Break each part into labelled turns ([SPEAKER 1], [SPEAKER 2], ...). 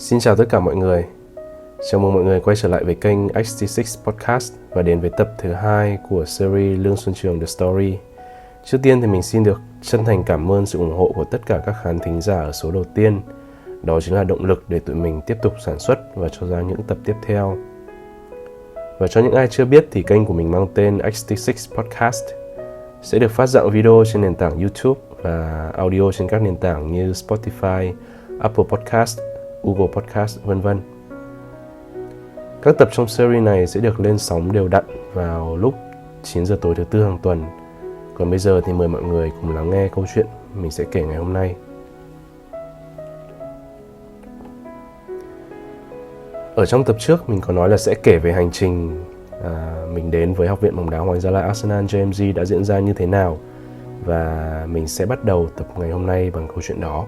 [SPEAKER 1] Xin chào tất cả mọi người. Chào mừng mọi người quay trở lại với kênh XT6 Podcast và đến với tập thứ 2 của series Lương Xuân Trường The Story. Trước tiên thì mình xin được chân thành cảm ơn sự ủng hộ của tất cả các khán thính giả ở số đầu tiên. Đó chính là động lực để tụi mình tiếp tục sản xuất và cho ra những tập tiếp theo. Và cho những ai chưa biết thì kênh của mình mang tên XT6 Podcast sẽ được phát dạng video trên nền tảng YouTube và audio trên các nền tảng như Spotify, Apple Podcast, Google Podcast, vân vân. Các tập trong series này sẽ được lên sóng đều đặn vào lúc 9 giờ tối thứ Tư hàng tuần. Còn bây giờ thì mời mọi người cùng lắng nghe câu chuyện mình sẽ kể ngày hôm nay. Ở trong tập trước mình có nói là sẽ kể về hành trình mình đến với Học viện bóng đá Hoàng Gia Lai Arsenal JMG đã diễn ra như thế nào. Và mình sẽ bắt đầu tập ngày hôm nay bằng câu chuyện đó.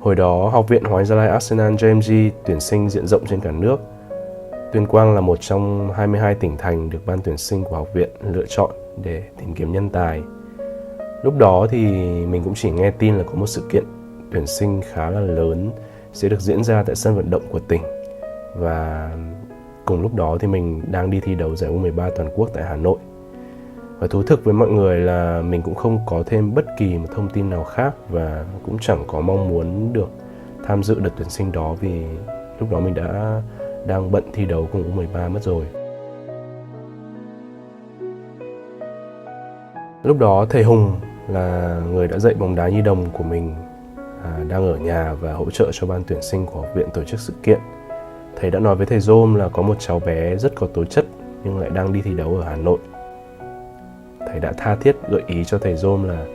[SPEAKER 1] Hồi đó, Học viện Hoàng Gia Lai Arsenal JMG tuyển sinh diện rộng trên cả nước. Tuyên Quang là một trong 22 tỉnh thành được ban tuyển sinh của học viện lựa chọn để tìm kiếm nhân tài. Lúc đó thì mình cũng chỉ nghe tin là có một sự kiện tuyển sinh khá là lớn sẽ được diễn ra tại sân vận động của tỉnh. Và cùng lúc đó thì mình đang đi thi đấu giải U13 toàn quốc tại Hà Nội. Và thú thực với mọi người là mình cũng không có thêm bất kỳ một thông tin nào khác và cũng chẳng có mong muốn được tham dự đợt tuyển sinh đó vì lúc đó mình đang bận thi đấu cùng U13 mất rồi. Lúc đó thầy Hùng là người đã dạy bóng đá nhi đồng của mình đang ở nhà và hỗ trợ cho ban tuyển sinh của học viện tổ chức sự kiện. Thầy đã nói với thầy Dôm là có một cháu bé rất có tố chất nhưng lại đang đi thi đấu ở Hà Nội. Thầy đã tha thiết gợi ý cho thầy Dôm là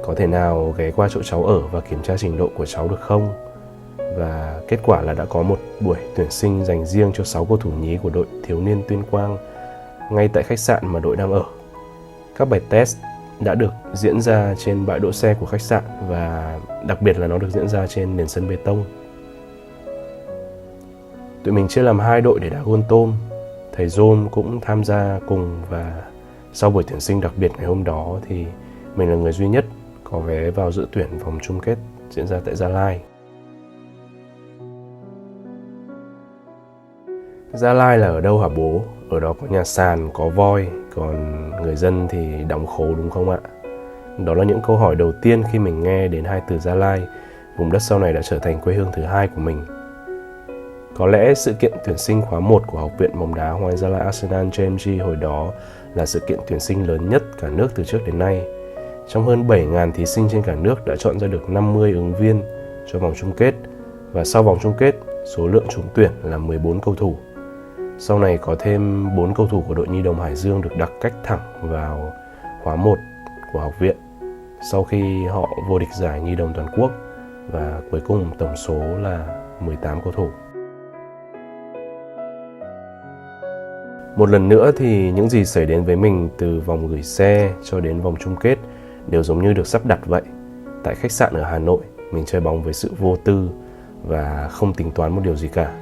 [SPEAKER 1] có thể nào ghé qua chỗ cháu ở và kiểm tra trình độ của cháu được không. Và kết quả là đã có một buổi tuyển sinh dành riêng cho 6 cầu thủ nhí của đội thiếu niên Tuyên Quang ngay tại khách sạn mà đội đang ở. Các bài test đã được diễn ra trên bãi đỗ xe của khách sạn và đặc biệt là nó được diễn ra trên nền sân bê tông. Tụi mình chia làm 2 đội để đá gôn tôm. Thầy Dôm cũng tham gia cùng và sau buổi tuyển sinh đặc biệt ngày hôm đó thì mình là người duy nhất có vé vào dự tuyển vòng chung kết diễn ra tại Gia Lai. Gia Lai là ở đâu hả bố? Ở đó có nhà sàn, có voi, còn người dân thì đóng khố đúng không ạ? Đó là những câu hỏi đầu tiên khi mình nghe đến hai từ Gia Lai, vùng đất sau này đã trở thành quê hương thứ hai của mình. Có lẽ sự kiện tuyển sinh khóa 1 của Học viện bóng đá Hoàng Gia Lai Arsenal JMG hồi đó là sự kiện tuyển sinh lớn nhất cả nước từ trước đến nay. Trong hơn 7.000 thí sinh trên cả nước đã chọn ra được 50 ứng viên cho vòng chung kết và sau vòng chung kết, số lượng trúng tuyển là 14 cầu thủ. Sau này có thêm 4 cầu thủ của đội nhi đồng Hải Dương được đặc cách thẳng vào khóa 1 của học viện sau khi họ vô địch giải nhi đồng toàn quốc và cuối cùng tổng số là 18 cầu thủ. Một lần nữa thì những gì xảy đến với mình từ vòng gửi xe cho đến vòng chung kết đều giống như được sắp đặt vậy. Tại khách sạn ở Hà Nội, mình chơi bóng với sự vô tư và không tính toán một điều gì cả.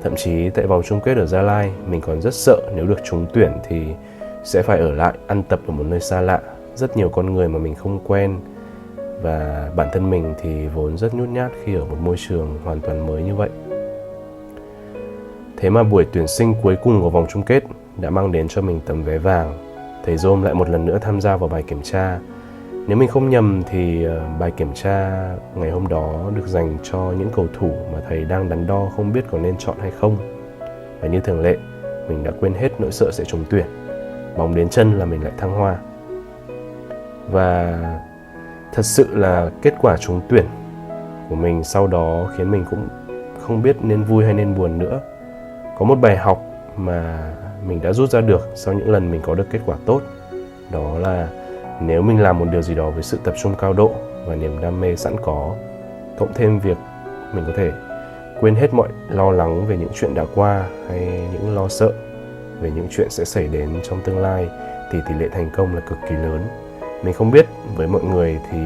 [SPEAKER 1] Thậm chí tại vòng chung kết ở Gia Lai, mình còn rất sợ nếu được trúng tuyển thì sẽ phải ở lại ăn tập ở một nơi xa lạ, rất nhiều con người mà mình không quen. Và bản thân mình thì vốn rất nhút nhát khi ở một môi trường hoàn toàn mới như vậy. Thế mà buổi tuyển sinh cuối cùng của vòng chung kết đã mang đến cho mình tấm vé vàng. Thầy Dôm lại một lần nữa tham gia vào bài kiểm tra. Nếu mình không nhầm thì bài kiểm tra ngày hôm đó được dành cho những cầu thủ mà thầy đang đắn đo không biết có nên chọn hay không. Và như thường lệ, mình đã quên hết nỗi sợ sẽ trúng tuyển. Bóng đến chân là mình lại thăng hoa. Và thật sự là kết quả trúng tuyển của mình sau đó khiến mình cũng không biết nên vui hay nên buồn nữa. Có một bài học mà mình đã rút ra được sau những lần mình có được kết quả tốt. Đó là nếu mình làm một điều gì đó với sự tập trung cao độ và niềm đam mê sẵn có, cộng thêm việc mình có thể quên hết mọi lo lắng về những chuyện đã qua hay những lo sợ về những chuyện sẽ xảy đến trong tương lai thì tỷ lệ thành công là cực kỳ lớn. Mình không biết với mọi người thì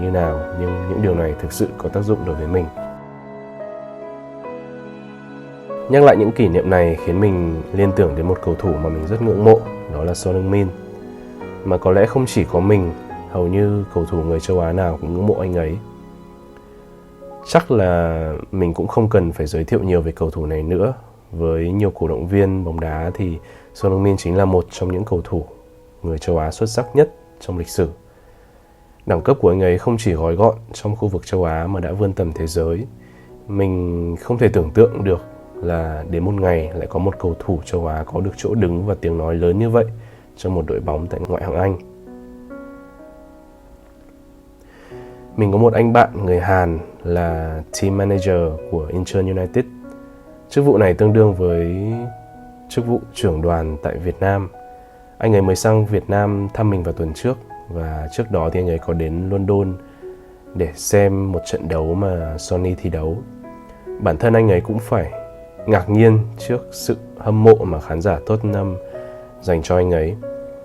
[SPEAKER 1] như nào, nhưng những điều này thực sự có tác dụng đối với mình. Nhắc lại những kỷ niệm này khiến mình liên tưởng đến một cầu thủ mà mình rất ngưỡng mộ, đó là Son Heung-min. Mà có lẽ không chỉ có mình, hầu như cầu thủ người châu Á nào cũng ngưỡng mộ anh ấy. Chắc là mình cũng không cần phải giới thiệu nhiều về cầu thủ này nữa. Với nhiều cổ động viên bóng đá thì Son Heung-min chính là một trong những cầu thủ người châu Á xuất sắc nhất trong lịch sử. Đẳng cấp của anh ấy không chỉ gói gọn trong khu vực châu Á mà đã vươn tầm thế giới. Mình không thể tưởng tượng được là đến một ngày lại có một cầu thủ châu Á có được chỗ đứng và tiếng nói lớn như vậy trong một đội bóng tại ngoại hạng Anh. Mình có một anh bạn người Hàn là team manager của Incheon United. Chức vụ này tương đương với chức vụ trưởng đoàn tại Việt Nam. Anh ấy mới sang Việt Nam thăm mình vào tuần trước, và trước đó thì anh ấy có đến London để xem một trận đấu mà Sonny thi đấu. Bản thân anh ấy cũng phải ngạc nhiên trước sự hâm mộ mà khán giả Tottenham dành cho anh ấy.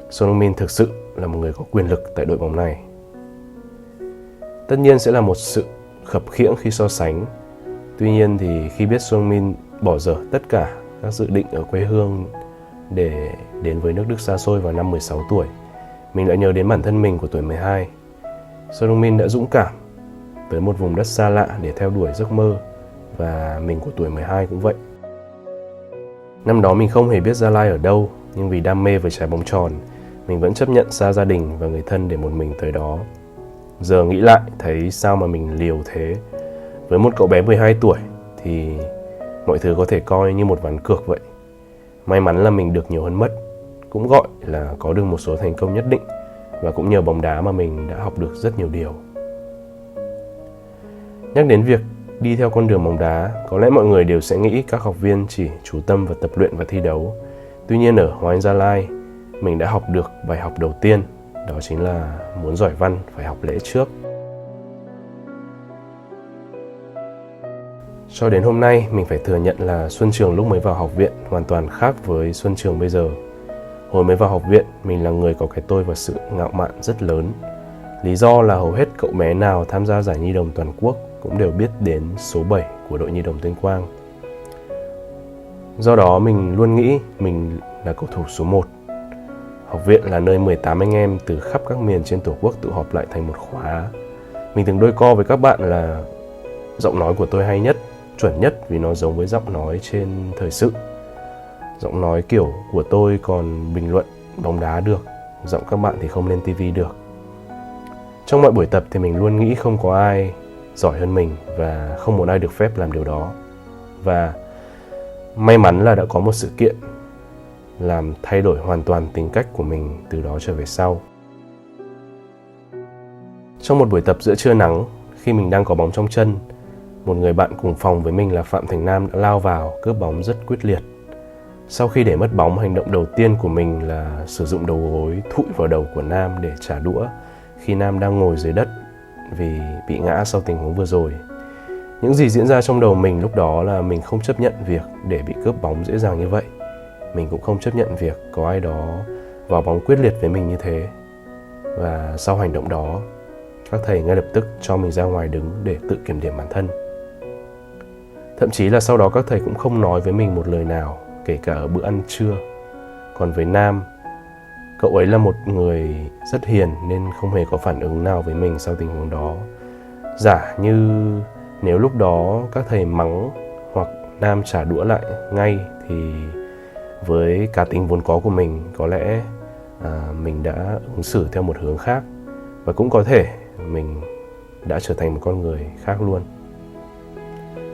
[SPEAKER 1] Son Heung-min thực sự là một người có quyền lực tại đội bóng này. Tất nhiên sẽ là một sự khập khiễng khi so sánh. Tuy nhiên thì khi biết Son Heung-min bỏ dở tất cả các dự định ở quê hương để đến với nước Đức xa xôi vào năm 16 tuổi, mình lại nhớ đến bản thân mình của tuổi 12. Son Heung-min đã dũng cảm tới một vùng đất xa lạ để theo đuổi giấc mơ, và mình của tuổi 12 cũng vậy. Năm đó mình không hề biết Gia Lai ở đâu, nhưng vì đam mê với trái bóng tròn, mình vẫn chấp nhận xa gia đình và người thân để một mình tới đó. Giờ nghĩ lại thấy sao mà mình liều thế. Với một cậu bé 12 tuổi thì mọi thứ có thể coi như một ván cược vậy. May mắn là mình được nhiều hơn mất, cũng gọi là có được một số thành công nhất định, và cũng nhờ bóng đá mà mình đã học được rất nhiều điều. Nhắc đến việc đi theo con đường bóng đá, có lẽ mọi người đều sẽ nghĩ các học viên chỉ chú tâm vào tập luyện và thi đấu. Tuy nhiên ở Hoàng Anh Gia Lai, mình đã học được bài học đầu tiên, đó chính là muốn giỏi văn phải học lễ trước. Cho đến hôm nay, mình phải thừa nhận là Xuân Trường lúc mới vào học viện hoàn toàn khác với Xuân Trường bây giờ. Hồi mới vào học viện, mình là người có cái tôi và sự ngạo mạn rất lớn. Lý do là hầu hết cậu bé nào tham gia giải nhi đồng toàn quốc cũng đều biết đến số 7 của đội nhi đồng Tuyên Quang. Do đó mình luôn nghĩ mình là cầu thủ số 1. Học viện là nơi 18 anh em từ khắp các miền trên Tổ quốc tụ họp lại thành một khóa. Mình từng đôi co với các bạn là giọng nói của tôi hay nhất, chuẩn nhất vì nó giống với giọng nói trên thời sự. Giọng nói kiểu của tôi còn bình luận bóng đá được, giọng các bạn thì không lên tivi được. Trong mọi buổi tập thì mình luôn nghĩ không có ai giỏi hơn mình và không muốn ai được phép làm điều đó. Và may mắn là đã có một sự kiện làm thay đổi hoàn toàn tính cách của mình từ đó trở về sau. Trong một buổi tập giữa trưa nắng, khi mình đang có bóng trong chân, một người bạn cùng phòng với mình là Phạm Thành Nam đã lao vào cướp bóng rất quyết liệt. Sau khi để mất bóng, hành động đầu tiên của mình là sử dụng đầu gối thụi vào đầu của Nam để trả đũa khi Nam đang ngồi dưới đất vì bị ngã sau tình huống vừa rồi. Những gì diễn ra trong đầu mình lúc đó là mình không chấp nhận việc để bị cướp bóng dễ dàng như vậy. Mình cũng không chấp nhận việc có ai đó vào bóng quyết liệt với mình như thế. Và sau hành động đó, các thầy ngay lập tức cho mình ra ngoài đứng để tự kiểm điểm bản thân. Thậm chí là sau đó các thầy cũng không nói với mình một lời nào, kể cả ở bữa ăn trưa. Còn với Nam, cậu ấy là một người rất hiền nên không hề có phản ứng nào với mình sau tình huống đó. Giả như nếu lúc đó các thầy mắng hoặc Nam trả đũa lại ngay thì với cá tính vốn có của mình, có lẽ mình đã ứng xử theo một hướng khác, và cũng có thể mình đã trở thành một con người khác luôn.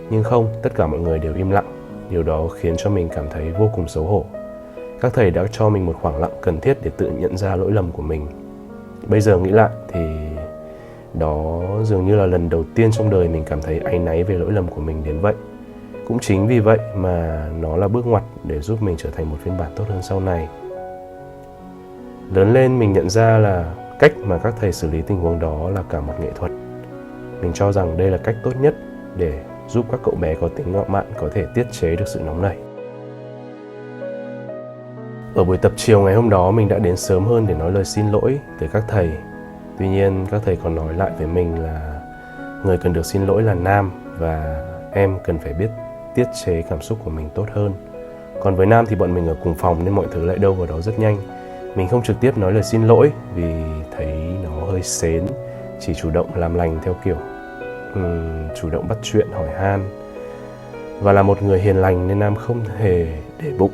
[SPEAKER 1] Nhưng không, tất cả mọi người đều im lặng. Điều đó khiến cho mình cảm thấy vô cùng xấu hổ. Các thầy đã cho mình một khoảng lặng cần thiết để tự nhận ra lỗi lầm của mình. Bây giờ nghĩ lại thì đó dường như là lần đầu tiên trong đời mình cảm thấy áy náy về lỗi lầm của mình đến vậy. Cũng chính vì vậy mà nó là bước ngoặt để giúp mình trở thành một phiên bản tốt hơn sau này. Lớn lên mình nhận ra là cách mà các thầy xử lý tình huống đó là cả một nghệ thuật. Mình cho rằng đây là cách tốt nhất để giúp các cậu bé có tính ngạo mạn có thể tiết chế được sự nóng nảy. Ở buổi tập chiều ngày hôm đó, mình đã đến sớm hơn để nói lời xin lỗi tới các thầy. Tuy nhiên, các thầy còn nói lại với mình là người cần được xin lỗi là Nam và em cần phải biết tiết chế cảm xúc của mình tốt hơn. Còn với Nam thì bọn mình ở cùng phòng nên mọi thứ lại đâu vào đó rất nhanh. Mình không trực tiếp nói lời xin lỗi vì thấy nó hơi sến, chỉ chủ động làm lành theo kiểu chủ động bắt chuyện hỏi han và là một người hiền lành nên Nam không hề để bụng.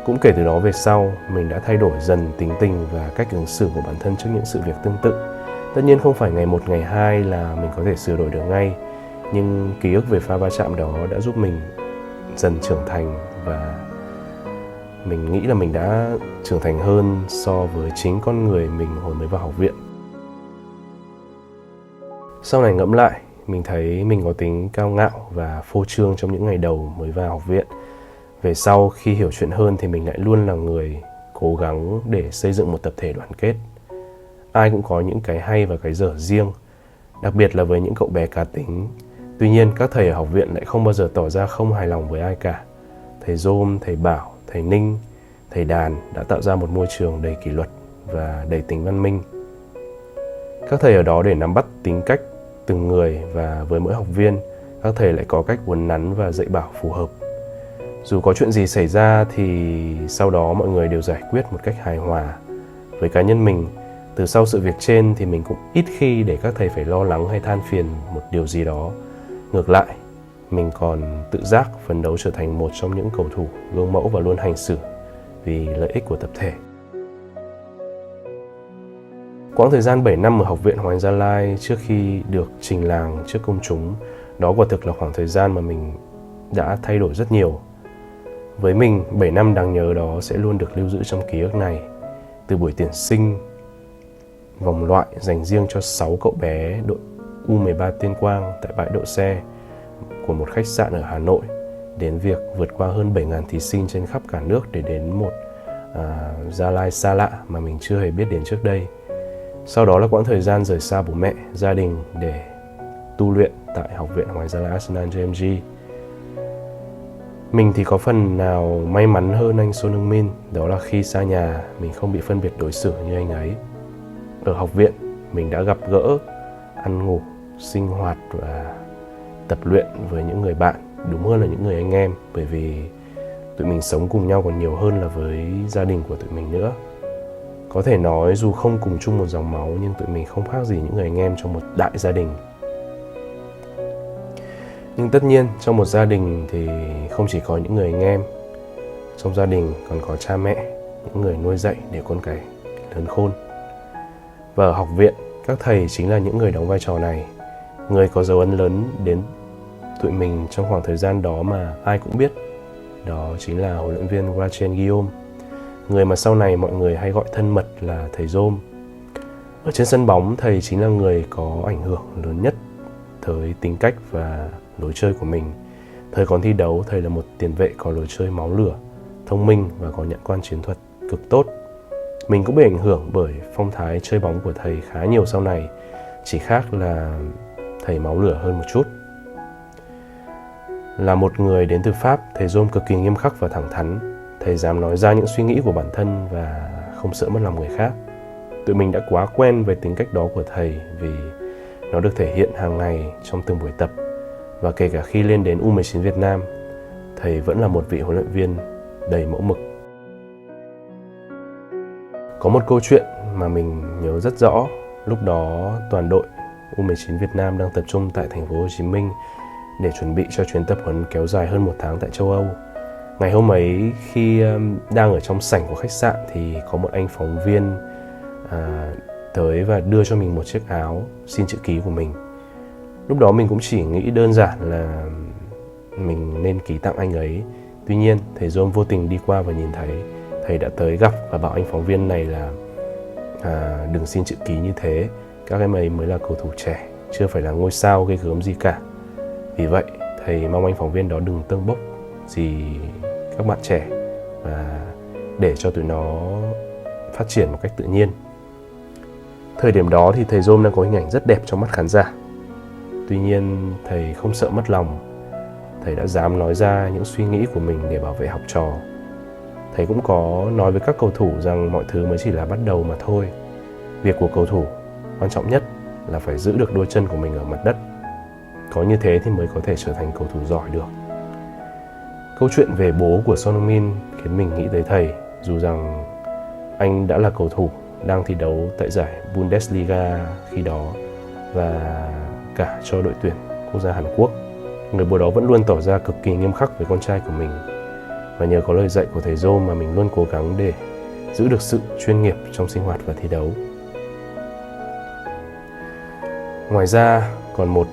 [SPEAKER 1] Cũng kể từ đó về sau, mình đã thay đổi dần tính tình và cách ứng xử của bản thân trước những sự việc tương tự. Tất nhiên không phải ngày một ngày hai là mình có thể sửa đổi được ngay, nhưng ký ức về pha va chạm đó đã giúp mình dần trưởng thành và mình nghĩ là mình đã trưởng thành hơn so với chính con người mình hồi mới vào học viện. Sau này ngẫm lại, mình thấy mình có tính cao ngạo và phô trương trong những ngày đầu mới vào học viện. Về sau khi hiểu chuyện hơn thì mình lại luôn là người cố gắng để xây dựng một tập thể đoàn kết. Ai cũng có những cái hay và cái dở riêng, đặc biệt là với những cậu bé cá tính. Tuy nhiên các thầy ở học viện lại không bao giờ tỏ ra không hài lòng với ai cả. Thầy Dôm, thầy Bảo, thầy Ninh, thầy Đàn đã tạo ra một môi trường đầy kỷ luật và đầy tính văn minh. Các thầy ở đó để nắm bắt tính cách từng người và với mỗi học viên, các thầy lại có cách uốn nắn và dạy bảo phù hợp. Dù có chuyện gì xảy ra thì sau đó mọi người đều giải quyết một cách hài hòa. Với cá nhân mình, từ sau sự việc trên thì mình cũng ít khi để các thầy phải lo lắng hay than phiền một điều gì đó. Ngược lại, mình còn tự giác phấn đấu trở thành một trong những cầu thủ gương mẫu và luôn hành xử vì lợi ích của tập thể. Quãng thời gian 7 năm ở Học viện Hoàng Anh Gia Lai trước khi được trình làng trước công chúng, đó quả thực là khoảng thời gian mà mình đã thay đổi rất nhiều. Với mình, 7 năm đáng nhớ đó sẽ luôn được lưu giữ trong ký ức này. Từ buổi tuyển sinh, vòng loại dành riêng cho 6 cậu bé đội U13 Tuyên Quang tại bãi đậu xe của một khách sạn ở Hà Nội, đến việc vượt qua hơn 7.000 thí sinh trên khắp cả nước để đến một Gia Lai xa lạ mà mình chưa hề biết đến trước đây. Sau đó là quãng thời gian rời xa bố mẹ, gia đình để tu luyện tại Học viện Hoàng Anh Gia Lai Arsenal JMG. Mình thì có phần nào may mắn hơn anh Son Heung Min, đó là khi xa nhà mình không bị phân biệt đối xử như anh ấy. Ở học viện, mình đã gặp gỡ, ăn ngủ, sinh hoạt và tập luyện với những người bạn, đúng hơn là những người anh em, bởi vì tụi mình sống cùng nhau còn nhiều hơn là với gia đình của tụi mình nữa. Có thể nói dù không cùng chung một dòng máu nhưng tụi mình không khác gì những người anh em trong một đại gia đình. Nhưng tất nhiên trong một gia đình thì không chỉ có những người anh em. Trong gia đình còn có cha mẹ, những người nuôi dạy để con cái lớn khôn. Và ở học viện, các thầy chính là những người đóng vai trò này. Người có dấu ấn lớn đến tụi mình trong khoảng thời gian đó mà ai cũng biết. Đó chính là huấn luyện viên Gratien Guillaume, người mà sau này mọi người hay gọi thân mật là thầy Dôm. Ở trên sân bóng, thầy chính là người có ảnh hưởng lớn nhất tới tính cách và lối chơi của mình. Thời còn thi đấu, thầy là một tiền vệ có lối chơi máu lửa, thông minh và có nhận quan chiến thuật cực tốt. Mình cũng bị ảnh hưởng bởi phong thái chơi bóng của thầy khá nhiều sau này, chỉ khác là thầy máu lửa hơn một chút. Là một người đến từ Pháp, thầy Dôm cực kỳ nghiêm khắc và thẳng thắn. Thầy dám nói ra những suy nghĩ của bản thân và không sợ mất lòng người khác. Tụi mình đã quá quen với tính cách đó của thầy vì nó được thể hiện hàng ngày trong từng buổi tập. Và kể cả khi lên đến U19 Việt Nam, thầy vẫn là một vị huấn luyện viên đầy mẫu mực. Có một câu chuyện mà mình nhớ rất rõ. Lúc đó toàn đội U19 Việt Nam đang tập trung tại thành phố Hồ Chí Minh để chuẩn bị cho chuyến tập huấn kéo dài hơn 1 tháng tại châu Âu. Ngày hôm ấy khi đang ở trong sảnh của khách sạn thì có một anh phóng viên tới và đưa cho mình một chiếc áo xin chữ ký của mình. Lúc đó mình cũng chỉ nghĩ đơn giản là mình nên ký tặng anh ấy. Tuy nhiên thầy Dôm vô tình đi qua và nhìn thấy. Thầy đã tới gặp và bảo anh phóng viên này là đừng xin chữ ký như thế. Các em ấy mới là cầu thủ trẻ, chưa phải là ngôi sao ghê gớm gì cả. Vì vậy thầy mong anh phóng viên đó đừng tâng bốc gì các bạn trẻ và để cho tụi nó phát triển một cách tự nhiên. Thời điểm đó thì thầy Dôm đang có hình ảnh rất đẹp trong mắt khán giả. Tuy nhiên thầy không sợ mất lòng. Thầy đã dám nói ra những suy nghĩ của mình để bảo vệ học trò. Thầy cũng có nói với các cầu thủ rằng mọi thứ mới chỉ là bắt đầu mà thôi. Việc của cầu thủ quan trọng nhất là phải giữ được đôi chân của mình ở mặt đất. Có như thế thì mới có thể trở thành cầu thủ giỏi được. Câu chuyện về bố của Son Heung Min khiến mình nghĩ tới thầy, dù rằng anh đã là cầu thủ đang thi đấu tại giải Bundesliga khi đó và cả cho đội tuyển quốc gia Hàn Quốc. Người bố đó vẫn luôn tỏ ra cực kỳ nghiêm khắc với con trai của mình. Và nhờ có lời dạy của thầy Rome mà mình luôn cố gắng để giữ được sự chuyên nghiệp trong sinh hoạt và thi đấu. Ngoài ra, còn một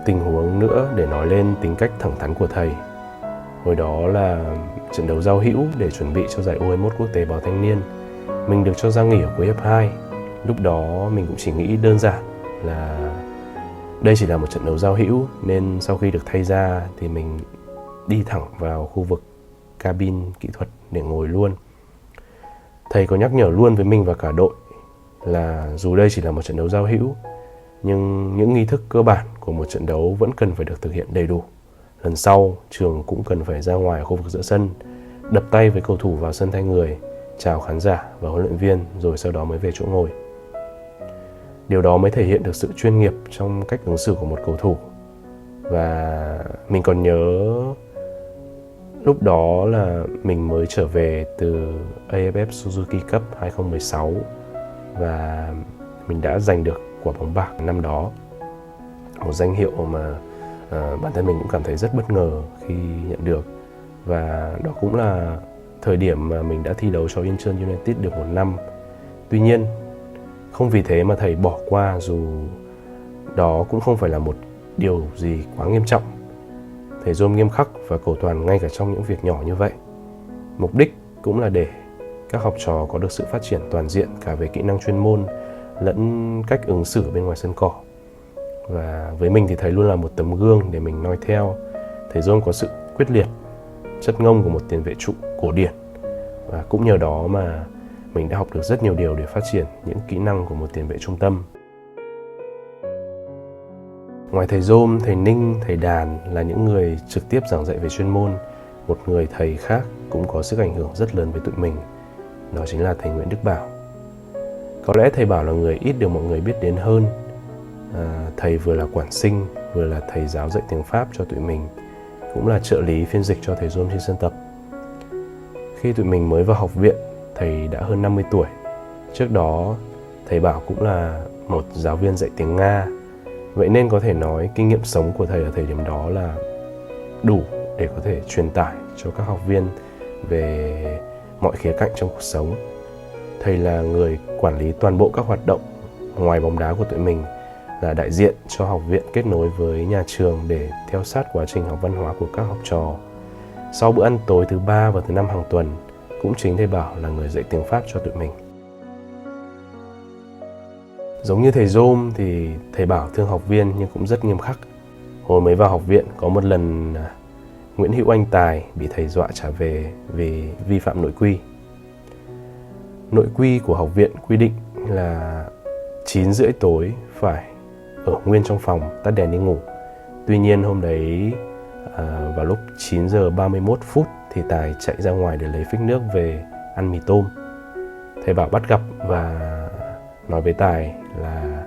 [SPEAKER 1] tình huống nữa để nói lên tính cách thẳng thắn của thầy. Hồi đó là trận đấu giao hữu để chuẩn bị cho giải U21 quốc tế báo thanh niên. Mình được cho ra nghỉ ở cuối hiệp 2. Lúc đó mình cũng chỉ nghĩ đơn giản là đây chỉ là một trận đấu giao hữu, nên sau khi được thay ra thì mình đi thẳng vào khu vực cabin kỹ thuật để ngồi luôn. Thầy có nhắc nhở luôn với mình và cả đội là dù đây chỉ là một trận đấu giao hữu, nhưng những nghi thức cơ bản của một trận đấu vẫn cần phải được thực hiện đầy đủ. Lần sau, trường cũng cần phải ra ngoài khu vực giữa sân, đập tay với cầu thủ vào sân thay người, chào khán giả và huấn luyện viên, rồi sau đó mới về chỗ ngồi. Điều đó mới thể hiện được sự chuyên nghiệp trong cách ứng xử của một cầu thủ. Và mình còn nhớ lúc đó là mình mới trở về từ AFF Suzuki Cup 2016 và mình đã giành được quả bóng bạc năm đó. Một danh hiệu mà bản thân mình cũng cảm thấy rất bất ngờ khi nhận được. Và đó cũng là thời điểm mà mình đã thi đấu cho Incheon United được một năm. Tuy nhiên, không vì thế mà thầy bỏ qua, dù đó cũng không phải là một điều gì quá nghiêm trọng. Thầy Rome nghiêm khắc và cầu toàn ngay cả trong những việc nhỏ như vậy. Mục đích cũng là để các học trò có được sự phát triển toàn diện cả về kỹ năng chuyên môn lẫn cách ứng xử bên ngoài sân cỏ. Và với mình thì thầy luôn là một tấm gương để mình noi theo. Thầy Rome có sự quyết liệt, chất ngông của một tiền vệ trụ cổ điển. Và cũng nhờ đó mà mình đã học được rất nhiều điều để phát triển những kỹ năng của một tiền vệ trung tâm. Ngoài thầy Rome, thầy Ninh, thầy Đàn là những người trực tiếp giảng dạy về chuyên môn. Một người thầy khác cũng có sức ảnh hưởng rất lớn với tụi mình. Đó chính là thầy Nguyễn Đức Bảo. Có lẽ thầy Bảo là người ít được mọi người biết đến hơn. Thầy vừa là quản sinh, vừa là thầy giáo dạy tiếng Pháp cho tụi mình, cũng là trợ lý phiên dịch cho thầy Rome trên sân tập. Khi tụi mình mới vào học viện, thầy đã hơn 50 tuổi. Trước đó, thầy Bảo cũng là một giáo viên dạy tiếng Nga. Vậy nên có thể nói kinh nghiệm sống của thầy ở thời điểm đó là đủ để có thể truyền tải cho các học viên về mọi khía cạnh trong cuộc sống. Thầy là người quản lý toàn bộ các hoạt động ngoài bóng đá của tụi mình, là đại diện cho học viện kết nối với nhà trường để theo sát quá trình học văn hóa của các học trò. Sau bữa ăn tối thứ 3 và thứ 5 hàng tuần, cũng chính thầy Bảo là người dạy tiếng Pháp cho tụi mình. Giống như thầy Rome thì thầy Bảo thương học viên nhưng cũng rất nghiêm khắc. Hồi mới vào học viện, có một lần Nguyễn Hữu Anh Tài bị thầy dọa trả về vì vi phạm nội quy. Nội quy của học viện quy định là 9:30 tối phải ở nguyên trong phòng, tắt đèn đi ngủ. Tuy nhiên hôm đấy vào lúc 9:31 thì Tài chạy ra ngoài để lấy phích nước về ăn mì tôm. Thầy Bảo bắt gặp và nói với Tài là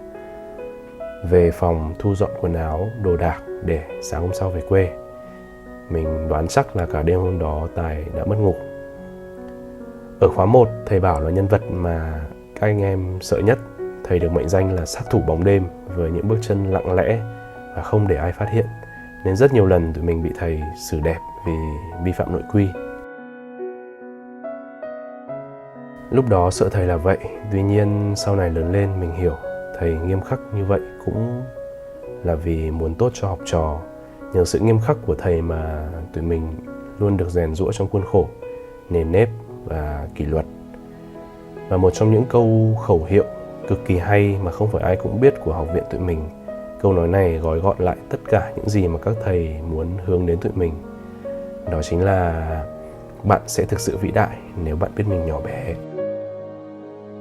[SPEAKER 1] về phòng thu dọn quần áo, đồ đạc để sáng hôm sau về quê. Mình đoán chắc là cả đêm hôm đó Tài đã mất ngủ. Ở khóa 1, thầy Bảo là nhân vật mà các anh em sợ nhất. Thầy được mệnh danh là sát thủ bóng đêm với những bước chân lặng lẽ và không để ai phát hiện. Nên rất nhiều lần tụi mình bị thầy xử đẹp vì vi phạm nội quy. Lúc đó sợ thầy là vậy, tuy nhiên sau này lớn lên mình hiểu thầy nghiêm khắc như vậy cũng là vì muốn tốt cho học trò. Nhờ sự nghiêm khắc của thầy mà tụi mình luôn được rèn giũa trong khuôn khổ, nền nếp và kỷ luật. Và một trong những câu khẩu hiệu cực kỳ hay mà không phải ai cũng biết của học viện tụi mình, câu nói này gói gọn lại tất cả những gì mà các thầy muốn hướng đến tụi mình. Đó chính là bạn sẽ thực sự vĩ đại nếu bạn biết mình nhỏ bé.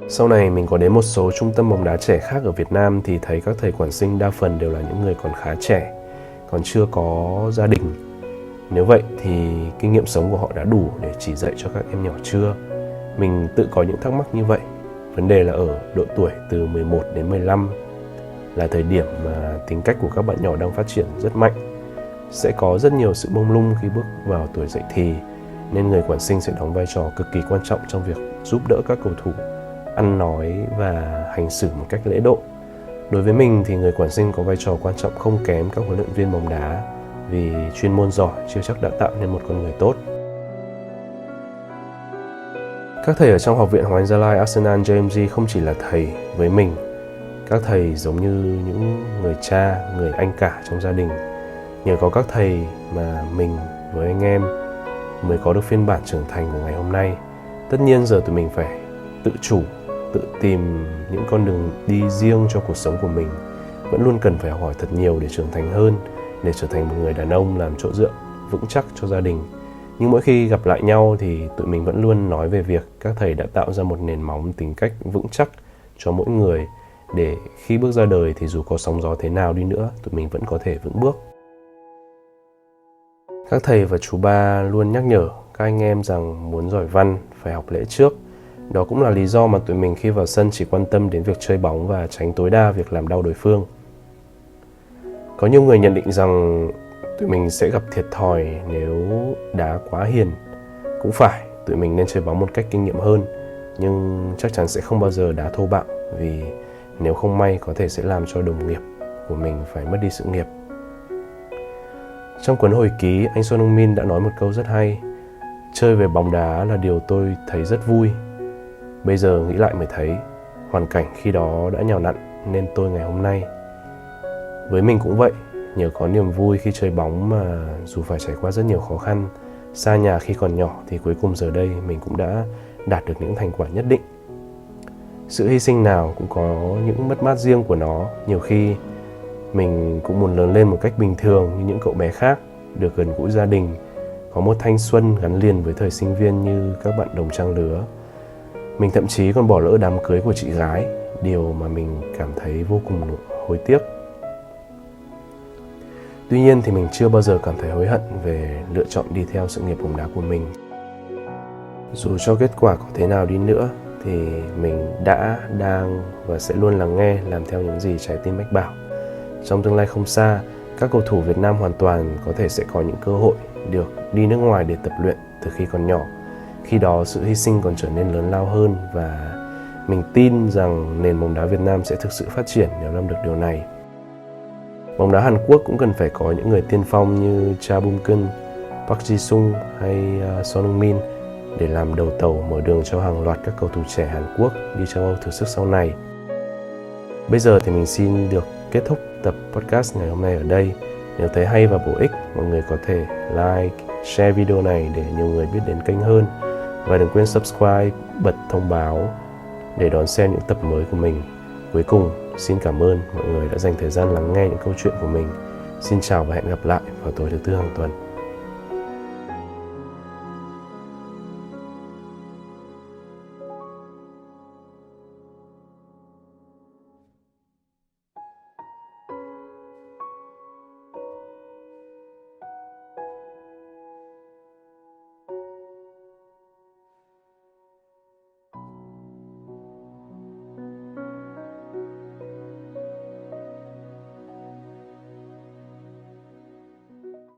[SPEAKER 1] Sau này mình có đến một số trung tâm bóng đá trẻ khác ở Việt Nam thì thấy các thầy quản sinh đa phần đều là những người còn khá trẻ, còn chưa có gia đình. Nếu vậy thì kinh nghiệm sống của họ đã đủ để chỉ dạy cho các em nhỏ chưa? Mình tự có những thắc mắc như vậy. Vấn đề là ở độ tuổi từ 11 đến 15 là thời điểm mà tính cách của các bạn nhỏ đang phát triển rất mạnh. Sẽ có rất nhiều sự mông lung khi bước vào tuổi dậy thì, nên người quản sinh sẽ đóng vai trò cực kỳ quan trọng trong việc giúp đỡ các cầu thủ ăn nói và hành xử một cách lễ độ. Đối với mình thì người quản sinh có vai trò quan trọng không kém các huấn luyện viên bóng đá, vì chuyên môn giỏi chưa chắc đã tạo nên một con người tốt. Các thầy ở trong Học viện Hoàng Anh Gia Lai Arsenal JMG không chỉ là thầy với mình. Các thầy giống như những người cha, người anh cả trong gia đình. Nhờ có các thầy mà mình với anh em mới có được phiên bản trưởng thành của ngày hôm nay. Tất nhiên giờ tụi mình phải tự chủ, tự tìm những con đường đi riêng cho cuộc sống của mình. Vẫn luôn cần phải hỏi thật nhiều để trưởng thành hơn, để trở thành một người đàn ông làm chỗ dựa vững chắc cho gia đình. Nhưng mỗi khi gặp lại nhau thì tụi mình vẫn luôn nói về việc các thầy đã tạo ra một nền móng tính cách vững chắc cho mỗi người, để khi bước ra đời thì dù có sóng gió thế nào đi nữa, tụi mình vẫn có thể vững bước. Các thầy và chú ba luôn nhắc nhở các anh em rằng muốn giỏi văn phải học lễ trước. Đó cũng là lý do mà tụi mình khi vào sân chỉ quan tâm đến việc chơi bóng và tránh tối đa việc làm đau đối phương. Có nhiều người nhận định rằng tụi mình sẽ gặp thiệt thòi nếu đá quá hiền. Cũng phải, tụi mình nên chơi bóng một cách kinh nghiệm hơn, nhưng chắc chắn sẽ không bao giờ đá thô bạo, vì nếu không may có thể sẽ làm cho đồng nghiệp của mình phải mất đi sự nghiệp. Trong cuốn hồi ký, anh Son Heung-min đã nói một câu rất hay: chơi về bóng đá là điều tôi thấy rất vui. Bây giờ nghĩ lại mới thấy, hoàn cảnh khi đó đã nhào nặn nên tôi ngày hôm nay. Với mình cũng vậy, nhờ có niềm vui khi chơi bóng mà dù phải trải qua rất nhiều khó khăn, xa nhà khi còn nhỏ thì cuối cùng giờ đây mình cũng đã đạt được những thành quả nhất định. Sự hy sinh nào cũng có những mất mát riêng của nó. Nhiều khi mình cũng muốn lớn lên một cách bình thường như những cậu bé khác, được gần gũi gia đình, có một thanh xuân gắn liền với thời sinh viên như các bạn đồng trang lứa. Mình thậm chí còn bỏ lỡ đám cưới của chị gái, điều mà mình cảm thấy vô cùng hối tiếc. Tuy nhiên thì mình chưa bao giờ cảm thấy hối hận về lựa chọn đi theo sự nghiệp bóng đá của mình. Dù cho kết quả có thế nào đi nữa thì mình đã, đang và sẽ luôn lắng nghe, làm theo những gì trái tim mách bảo. Trong tương lai không xa, các cầu thủ Việt Nam hoàn toàn có thể sẽ có những cơ hội được đi nước ngoài để tập luyện từ khi còn nhỏ. Khi đó sự hy sinh còn trở nên lớn lao hơn, và mình tin rằng nền bóng đá Việt Nam sẽ thực sự phát triển nếu làm được điều này. Bóng đá Hàn Quốc cũng cần phải có những người tiên phong như Cha Bum-keun, Park Ji-sung hay Son Heung-min để làm đầu tàu mở đường cho hàng loạt các cầu thủ trẻ Hàn Quốc đi châu Âu thử sức sau này. Bây giờ thì mình xin được kết thúc tập podcast ngày hôm nay ở đây. Nếu thấy hay và bổ ích, mọi người có thể like, share video này để nhiều người biết đến kênh hơn. Và đừng quên subscribe, bật thông báo để đón xem những tập mới của mình. Cuối cùng, xin cảm ơn mọi người đã dành thời gian lắng nghe những câu chuyện của mình. Xin chào và hẹn gặp lại vào tối thứ Tư hàng tuần.